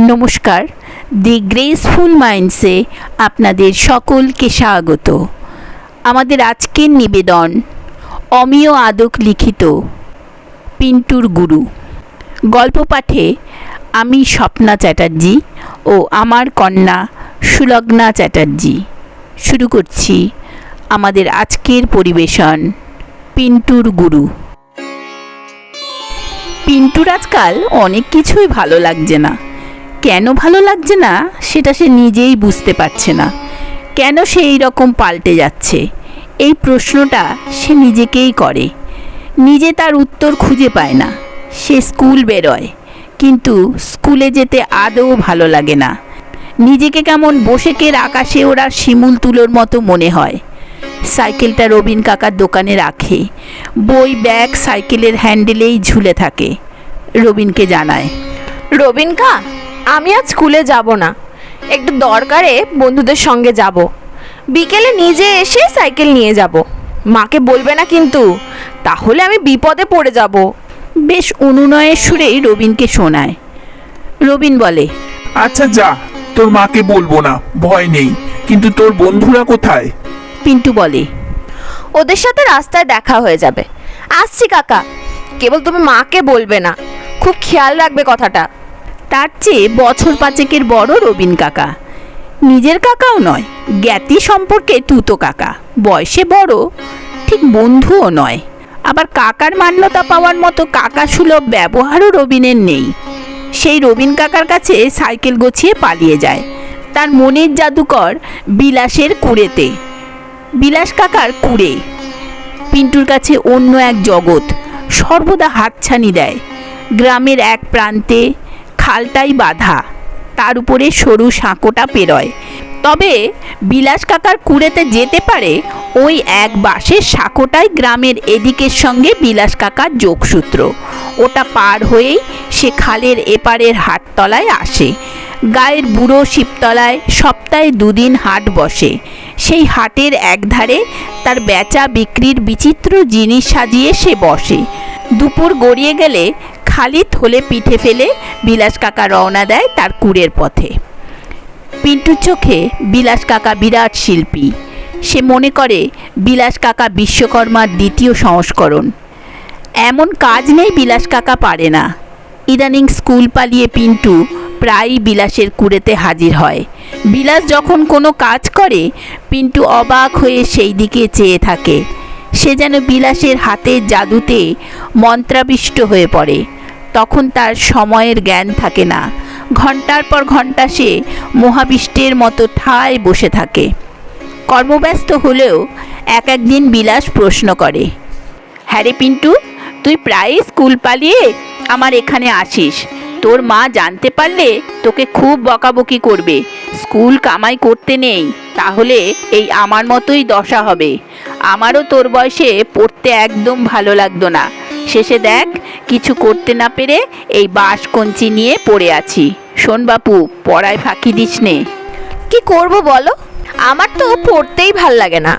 নমস্কার, দি গ্রেসফুল মাইন্ডসে আপনাদের সকলকে স্বাগত। আমাদের আজকের নিবেদন অমিয় আদক লিখিত পিন্টুর গুরু। গল্প পাঠে আমি স্বপ্না চ্যাটার্জি ও আমার কন্যা সুলগ্না চ্যাটার্জি। শুরু করছি আমাদের আজকের পরিবেশন পিন্টুর গুরু। পিন্টুর আজকাল অনেক কিছুই ভালো লাগছে না। কেন ভালো লাগছে না সেটা সে নিজেই বুঝতে পারছে না। কেন সে এই রকম পাল্টে যাচ্ছে, এই প্রশ্নটা সে নিজেকেই করে। নিজে তার উত্তর খুঁজে পায় না। সে স্কুল বেরোয়, কিন্তু স্কুলে যেতে আদৌ ভালো লাগে না। নিজেকে কেমন বসেকের আকাশে ওরা শিমুল তুলোর মতো মনে হয়। সাইকেলটা রবিন কাকার দোকানে রাখে। বই ব্যাগ সাইকেলের হ্যান্ডেলেই ঝুলে থাকে। রবিনকে জানায়, রবিনকা, আমি আজ স্কুলে যাব না, একটু দরকারে বন্ধুদের সঙ্গে যাব। বিকেলে নিজে এসে সাইকেল নিয়ে যাব। মাকে বলবে না কিন্তু, তাহলে আমি বিপদে পড়ে যাব। বেশ অনুনয়ের সুরেই রবিনকে শোনায়। রবিন বলে, আচ্ছা যা, তোর মাকে বলবো না, ভয় নেই। কিন্তু তোর বন্ধুরা কোথায়? পিন্টু বলে, ওদের সাথে রাস্তায় দেখা হয়ে যাবে। আসছি কাকা, কেবল তুমি মাকে বলবে না, খুব খেয়াল রাখবে কথাটা। তার চেয়ে বছর পাঁচেকের বড় রবিন কাকা। নিজের কাকাও নয়, জ্ঞাতি সম্পর্কে তুতো কাকা। বয়সে বড়, ঠিক বন্ধুও নয়। আবার কাকার মান্যতা পাওয়ার মতো কাকা সুলভ ব্যবহারও রবিনের নেই। সেই রবিন কাকার কাছে সাইকেল গোছিয়ে পালিয়ে যায় তার মনের জাদুকর বিলাসের কুড়েতে। বিলাস কাকার কুড়ে পিন্টুর কাছে অন্য এক জগৎ, সর্বদা হাতছানি দেয়। গ্রামের এক প্রান্তে খালটাই বাঁধা, তার উপরে সরু সাঁকোটা পেরোয়। তবে বিলাস কাকার কুড়েতে যেতে পারে ওই এক বাঁশের সাঁকোটাই গ্রামের এদিকের সঙ্গে বিলাস কাকার যোগসূত্র। ওটা পার হয়েই সে খালের এপারের হাটতলায় আসে। গায়ের বুড়ো শিবতলায় সপ্তাহে দুদিন হাট বসে। সেই হাটের একধারে তার বেচা বিক্রির বিচিত্র জিনিস সাজিয়ে সে বসে। দুপুর গড়িয়ে গেলে খালি থলে পিঠে ফেলে বিলাস কাকা রওনা দেয় তার কুড়ের পথে। পিন্টুর চোখে বিলাস কাকা বিরাট শিল্পী। সে মনে করে বিলাস কাকা বিশ্বকর্মার দ্বিতীয় সংস্করণ। এমন কাজ নেই বিলাস কাকা পারে না। ইদানিং স্কুল পালিয়ে পিন্টু প্রায়ই বিলাসের কুড়েতে হাজির হয়। বিলাস যখন কোনো কাজ করে পিন্টু অবাক হয়ে সেই দিকে চেয়ে থাকে। সে যেন বিলাসের হাতের জাদুতে মন্ত্রাবিষ্ট হয়ে পড়ে। তখন তার সময়ের জ্ঞান থাকে না। ঘন্টার পর ঘন্টা সে মহাবিষ্টের মতো ঠায় বসে থাকে। কর্মব্যস্ত হলেও একদিন বিলাস প্রশ্ন করে, হ্যাঁ রে পিন্টু, তুই প্রায়ই স্কুল পালিয়ে আমার এখানে আসিস। তোর মা জানতে পারলে তোকে খুব বকাবকি করবে। স্কুল কামাই করতে নেই, তাহলে এই আমার মতোই দশা হবে। আমারও তোর বয়সে পড়তে একদম ভালো লাগতো না। শেষে দেখ, কিছু করতে না পেরে এই বাঁশ কঞ্চি নিয়ে পড়ে আছি। শোন বাপু, পড়ায় ফাঁকি দিস নে। কি করব বলো, আমার তো পড়তেই ভাল লাগে না,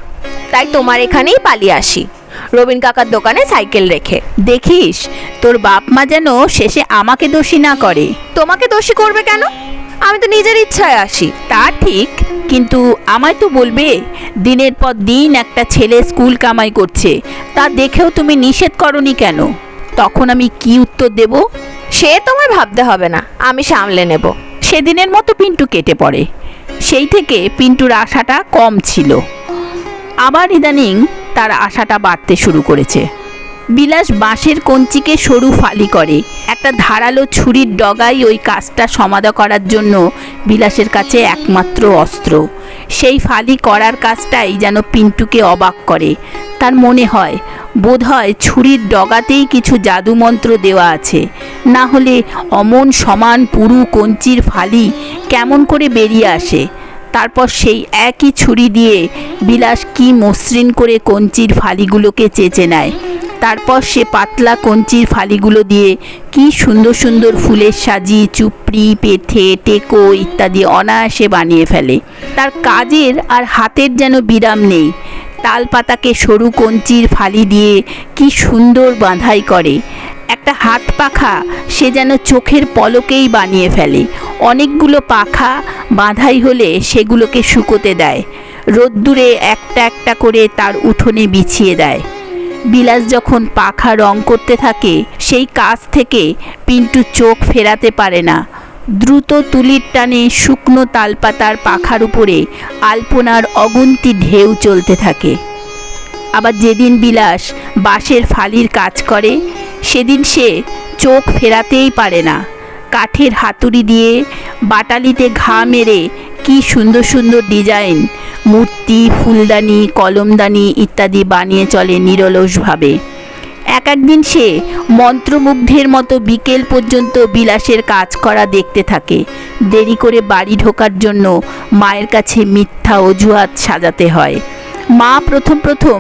তাই তোমার এখানেই পালিয়ে আসি, রবিন কাকার দোকানে সাইকেল রেখে। দেখিস তোর বাপ মা যেন শেষে আমাকে দোষী না করে। তোমাকে দোষী করবে কেন? আমি তো নিজের ইচ্ছায় আসি। তা ঠিক, কিন্তু আমায় তো বলবে। দিনের পর দিন একটা ছেলে স্কুল কামাই করছে, তা দেখেও তুমি নিষেধ করনি কেন? তখন আমি কি উত্তর দেব? সে তোমায় ভাবতে হবে না, আমি সামলে নেব। সেদিনের মতো পিন্টু কেটে পড়ে। সেই থেকে পিন্টুর আশাটা কম ছিল। আবার ইদানিং তার আশাটা বাড়তে শুরু করেছে। বিলাস বাঁশের কঞ্চিকে সরু ফালি করে। একটা ধারালো ছুরির ডগাই ওই কাজটা সমাধা করার জন্য বিলাসের কাছে একমাত্র অস্ত্র। সেই ফালি করার কাজটাই যেন পিন্টুকে অবাক করে। তার মনে হয় বোধহয় ছুরির ডগাতেই কিছু জাদুমন্ত্র দেওয়া আছে, না হলে অমন সমান পুরু কঞ্চির ফালি কেমন করে বেরিয়ে আসে। তারপর সেই একই ছুরি দিয়ে বিলাস কি মসৃণ করে কঞ্চির ফালিগুলোকে চেঁচে নেয়। তারপর সে পাতলা কঞ্চির ফালিগুলো দিয়ে কি সুন্দর সুন্দর ফুলের সাজি, চুপড়ি, পেঠে, টেকো ইত্যাদি অনায়াসে বানিয়ে ফেলে। তার কাজের আর হাতের যেন বিরাম নেই। তাল পাতাকে সরু কঞ্চির ফালি দিয়ে কি সুন্দর বাঁধাই করে। একটা হাত পাখা সে যেন চোখের পলকেই বানিয়ে ফেলে। অনেকগুলো পাখা বাঁধাই হলে সেগুলোকে শুকোতে দেয়, রোদ্দুরে একটা একটা করে তার উঠোনে বিছিয়ে দেয়। বিলাস যখন পাখা রং করতে থাকে সেই কাজ থেকে পিন্টু চোখ ফেরাতে পারে না। দ্রুত তুলির টানে শুকনো তালপাতার পাখার উপরে আলপনার অগুন্তি ঢেউ চলতে থাকে। আবার যেদিন বিলাস বাঁশের ফালির কাজ করে সেদিন সে চোখ ফেরাতেই পারে না। কাঠের হাতুড়ি দিয়ে বাটালিতে ঘা মেরে কি সুন্দর সুন্দর ডিজাইন, মূর্তি, ফুলদানি, কলমদানি ইত্যাদি বানিয়ে চলে নিরলসভাবে। এক একদিন সে মন্ত্রমুগ্ধের মতো বিকেল পর্যন্ত বিলাসের কাজ করা দেখতে থাকে। দেরি করে বাড়ি ঢোকার জন্য মায়ের কাছে মিথ্যা অজুহাত সাজাতে হয়। মা প্রথম প্রথম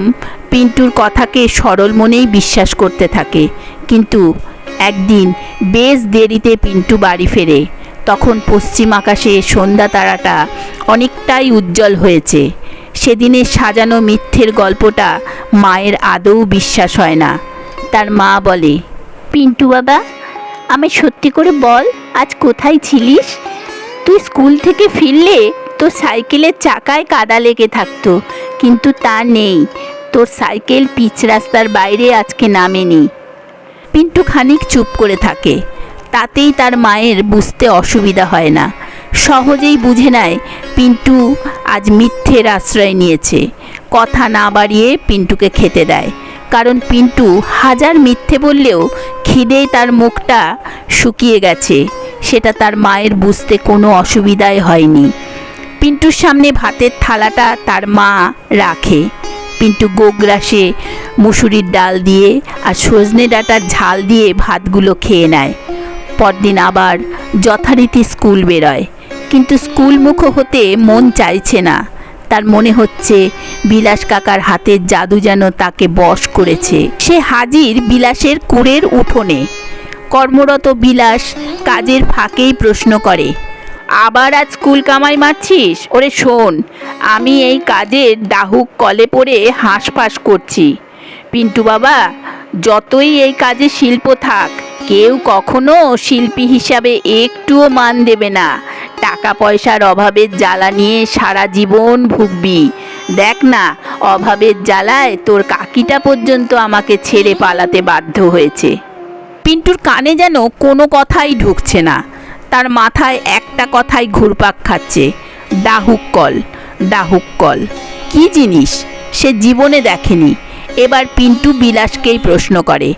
পিন্টুর কথাকে সরল মনেই বিশ্বাস করতে থাকে, কিন্তু একদিন বেশ দেরিতে পিন্টু বাড়ি ফেরে। তখন পশ্চিম আকাশে সন্ধ্যা তারাটা অনেকটাই উজ্জ্বল হয়েছে। সেদিনের সাজানো মিথ্যের গল্পটা মায়ের আদৌ বিশ্বাস হয় না। তার মা বলে, পিন্টু বাবা, আমায় সত্যি করে বল, আজ কোথায় ছিলিস? তুই স্কুল থেকে ফিরলে তোর সাইকেলের চাকায় কাদা লেগে থাকতো, কিন্তু তা নেই। তোর সাইকেল পিচ রাস্তার বাইরে আজকে নামেনি। পিন্টু খানিক চুপ করে থাকে। তাতেই তার মায়ের বুঝতে অসুবিধা হয় না। সহজেই বুঝে নেয় পিন্টু আজ মিথ্যের আশ্রয় নিয়েছে। কথা না বাড়িয়ে পিন্টুকে খেতে দেয়, কারণ পিন্টু হাজার মিথ্যে বললেও খিদেই তার মুখটা শুকিয়ে গেছে, সেটা তার মায়ের বুঝতে কোনো অসুবিধাই হয়নি। পিন্টুর সামনে ভাতের থালাটা তার মা রাখে। পিন্টু গোগ্রাসে মুসুরির ডাল দিয়ে আর সজনে ডাঁটার ঝাল দিয়ে ভাতগুলো খেয়ে নেয়। পরদিন আবার যথারীতি স্কুল বেরোয়, কিন্তু স্কুলমুখো হতে মন চাইছে না। তার মনে হচ্ছে বিলাস কাকার হাতের জাদু যেন তাকে বশ করেছে। সে হাজির বিলাসের কুড়ের উঠোনে। কর্মরত বিলাস কাজের ফাঁকেই প্রশ্ন করে, আবার আজ স্কুল কামাই মারছিস? ওরে শোন, আমি এই কাজের ডাহুক কলে পড়ে হাঁসফাঁস করছি। পিন্টু বাবা, যতই এই কাজে শিল্প থাক, কেউ কখনো শিল্পী হিসাবে একটুও মান দেবে না। টাকা পয়সার অভাবের জ্বালা নিয়ে সারা জীবন ভুগবি। দেখ না, অভাবের জ্বালায় তোর কাকিটা পর্যন্ত আমাকে ছেড়ে পালাতে বাধ্য হয়েছে। পিন্টুর কানে যেন কোনো কথাই ঢুকছে না। তার মাথায় একটা কথাই ঘুরপাক খাচ্ছে, ডাহুক কল। ডাহুক কল কী জিনিস সে জীবনে দেখেনি। এবার পিন্টু বিলাসকেই প্রশ্ন করে,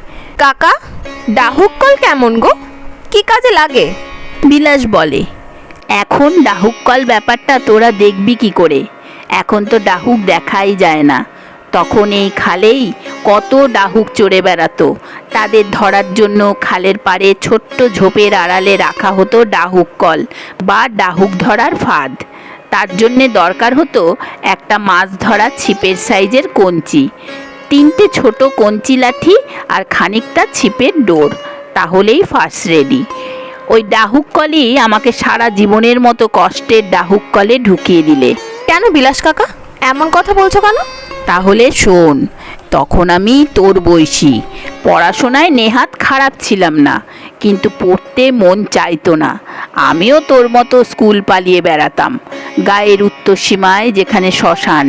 কাকা, ডাহুক কল কেমন গো? কি কাজে লাগে? বিলাস বলে, এখন ডাহুক কল ব্যাপারটা তোরা দেখবি কি করে? এখন তো ডাহুক দেখাই যায় না। তখন এই খালেই কত ডাহুক চড়ে বেড়াতো। তাদের ধরার জন্য খালের পাড়ে ছোট্ট ঝোপের আড়ালে রাখা হতো ডাহুক কল বা ডাহুক ধরার ফাঁদ। তার জন্যে দরকার হতো একটা মাছ ধরা ছিপের সাইজের কঞ্চি, 3টে ছোট কঞ্চি লাঠি আর খানিকটা ছিপের ডোর, তাহলেই ফাঁস রেডি। ওই ডাহুক কলই আমাকে সারা জীবনের মতো কষ্টের ডাহুক কলে ঢুকিয়ে দিলে। কেন বিলাস কাকা এমন কথা বলছো কেন? তাহলে শোন, তখন আমি তোর বয়সী, পড়াশোনায় নেহাত খারাপ ছিলাম না, কিন্তু পড়তে মন চাইতো না। আমিও তোর মতো স্কুল পালিয়ে বেড়াতাম। গায়ের উত্তর সীমায় যেখানে শ্মশান,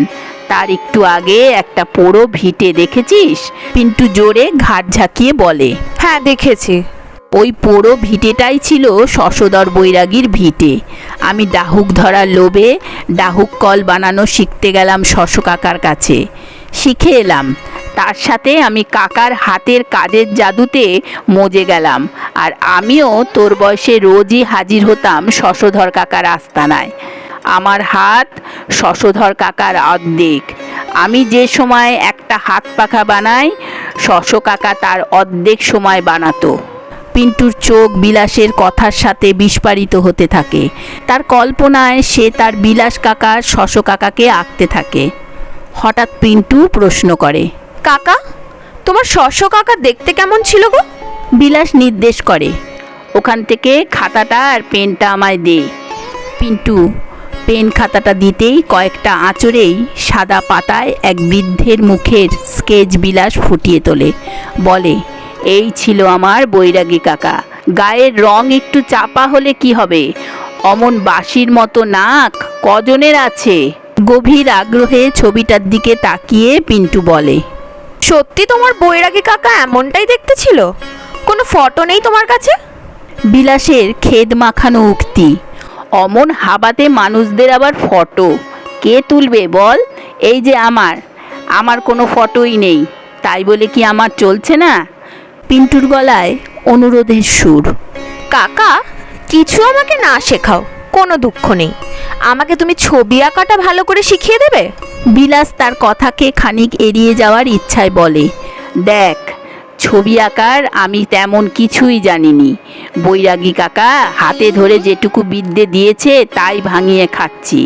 তার একটু আগে একটা পোড়ো ভিটে দেখেছিস? পিন্টু জোরে ঘাট ঝাঁকিয়ে বলে, হ্যাঁ দেখেছি। ওই পোড়ো ভিটেটাই ছিল শশধর বৈরাগীর ভিটে। আমি ডাহুক ধরার লোভে ডাহুক কল বানানো শিখতে গেলাম শশ কাকার কাছে, শিখে এলাম। তার সাথে আমি কাকার হাতের কাজের জাদুতে মজে গেলাম, আর আমিও তোর বয়সে রোজই হাজির হতাম শশধর কাকার আস্তানায়। আমার হাত শশধর কাকার অর্ধেক। আমি যে সময় একটা হাত পাখা বানাই, শশ কাকা তার অর্ধেক সময় বানাতো। পিন্টুর চোখ বিলাসের কথার সাথে বিস্ফারিত হতে থাকে। তার কল্পনায় সে তার বিলাস কাকা শশ কাকাকে আঁকতে থাকে। হঠাৎ পিন্টু প্রশ্ন করে, কাকা, তোমার শস্য কাকা দেখতে কেমন ছিল গো? বিলাস নির্দেশ করে, ওখান থেকে খাতাটা আর পেনটা আমায় দে। পিন্টু পেন খাতাটা দিতেই কয়েকটা আঁচড়েই সাদা পাতায় এক বৃদ্ধের মুখের স্কেচ বিলাস ফুটিয়ে তোলে। বলে, এই ছিল আমার বৈরাগী কাকা। গায়ের রং একটু চাপা হলে কি হবে? অমন বাঁশির মতো নাক কজনের আছে? গভীর আগ্রহে ছবিটার দিকে তাকিয়ে পিন্টু বলে, সত্যি তোমার বৈরাগী কাকা এমনটাই দেখতে ছিল? কোনো ফটো নেই তোমার কাছে? বিলাসের খেদ মাখানো উক্তি। অমন হাবাতে মানুষদের আবার ফটো কে তুলবে বল? এই যে আমার কোনো ফটোই নেই, তাই বলে কি আমার চলছে না? পিন্টুর গলায় অনুরোধের সুর। কাকা, কিছু আমাকে না শেখাও, কোনো দুঃখ নেই। আমাকে তুমি ছবি আঁকাটা ভালো করে শিখিয়ে দেবে? বিলাস তার কথাকে খানিক এড়িয়ে যাওয়ার ইচ্ছায় বলে, দেখ, ছবি আঁকার আমি তেমন কিছুই জানিনি। বৈরাগী কাকা হাতে ধরে যেটুকু বিদ্যে দিয়েছে তাই ভাঙিয়ে খাচ্ছি।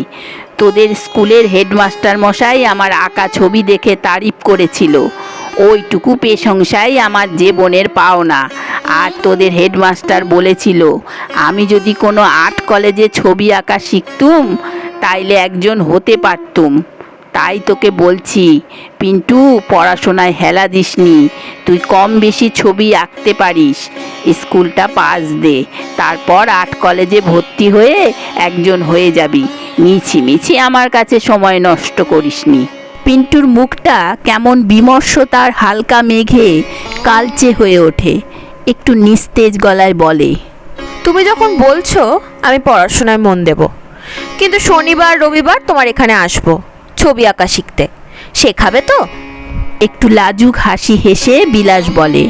তোদের স্কুলের হেডমাস্টার মশাই আমার আঁকা ছবি দেখে তারিফ করেছিল। ওইটুকু প্রশংসাই আমার জীবনের পাওনা। আর তোদের হেডমাস্টার বলেছিল, আমি যদি কোনো আর্ট কলেজে ছবি আঁকা শিখতুম তাইলে একজন হতে পারতুম। তাই তোকে বলছি, পিন্টু, পড়াশোনায় হেলা দিসনি। তুই কম বেশি ছবি আঁকতে পারিস। স্কুলটা পাস দে, তারপর আর্ট কলেজে ভর্তি হয়ে একজন হয়ে যাবি। মিছি আমার কাছে সময় নষ্ট করিসনি। পিন্টুর মুখটা কেমন বিমর্ষতার হালকা মেঘে কালচে হয়ে ওঠে। একটু নিস্তেজ গলায় বলে, তুমি যখন বলছো আমি পড়াশোনায় মন দেব, কিন্তু শনিবার রবিবার তোমার এখানে আসবো ছবি আঁকা শিখতে। শেখাবে তো? একটু লাজুক হাসি হেসে বিলাস বলে,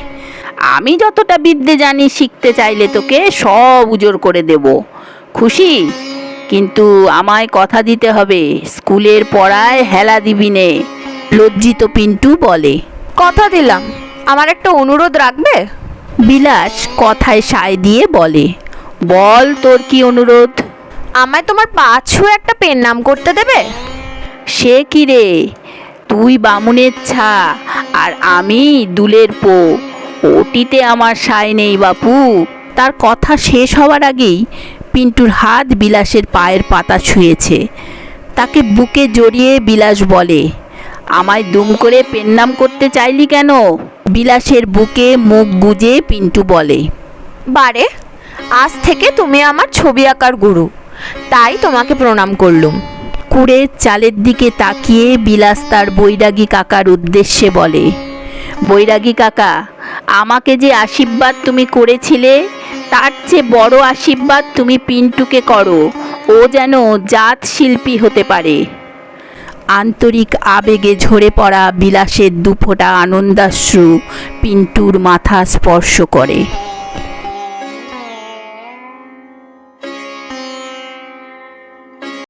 আমি যতটা বিদ্যে জানি শিখতে চাইলে তোকে সব উজোর করে দেব। খুশি? কিন্তু আমায় কথা দিতে হবে, স্কুলের পড়ায় হেলা দিবি নে। লজ্জিত পিন্টু বলে, কথা দিলাম। আমার একটা অনুরোধ রাখবে? বিলাস কথায় সায় দিয়ে বলে, বল তোর কি অনুরোধ? আমায় তোমার পাঁচু একটা পেন নাম করতে দেবে? সে কি রে, তুই বামুনের ছা আর আমি দুলের পো, ওটিতে আমার সায় নেই বাপু। তার কথা শেষ হওয়ার আগেই পিন্টুর হাত বিলাসের পায়ের পাতা ছুঁয়েছে। তাকে বুকে জড়িয়ে বিলাস বলে, আমায় দুম করে পেন নাম করতে চাইলি কেন? বিলাসের বুকে মুখ গুজে পিন্টু বলে, বারে, আজ থেকে তুমি আমার ছবি আঁকার গুরু, তাই তোমাকে প্রণাম করলুম। কুড়ের চালের দিকে তাকিয়ে বিলাস তার বৈরাগী কাকার উদ্দেশ্যে বলে, বৈরাগী কাকা, আমাকে যে আশীর্বাদ তুমি করেছিলে তার চেয়ে বড় আশীর্বাদ তুমি পিন্টুকে করো। ও যেন জাত শিল্পী হতে পারে। আন্তরিক আবেগে ঝরে পড়া বিলাসের দুফোঁটা আনন্দাশ্রু পিন্টুর মাথা স্পর্শ করে।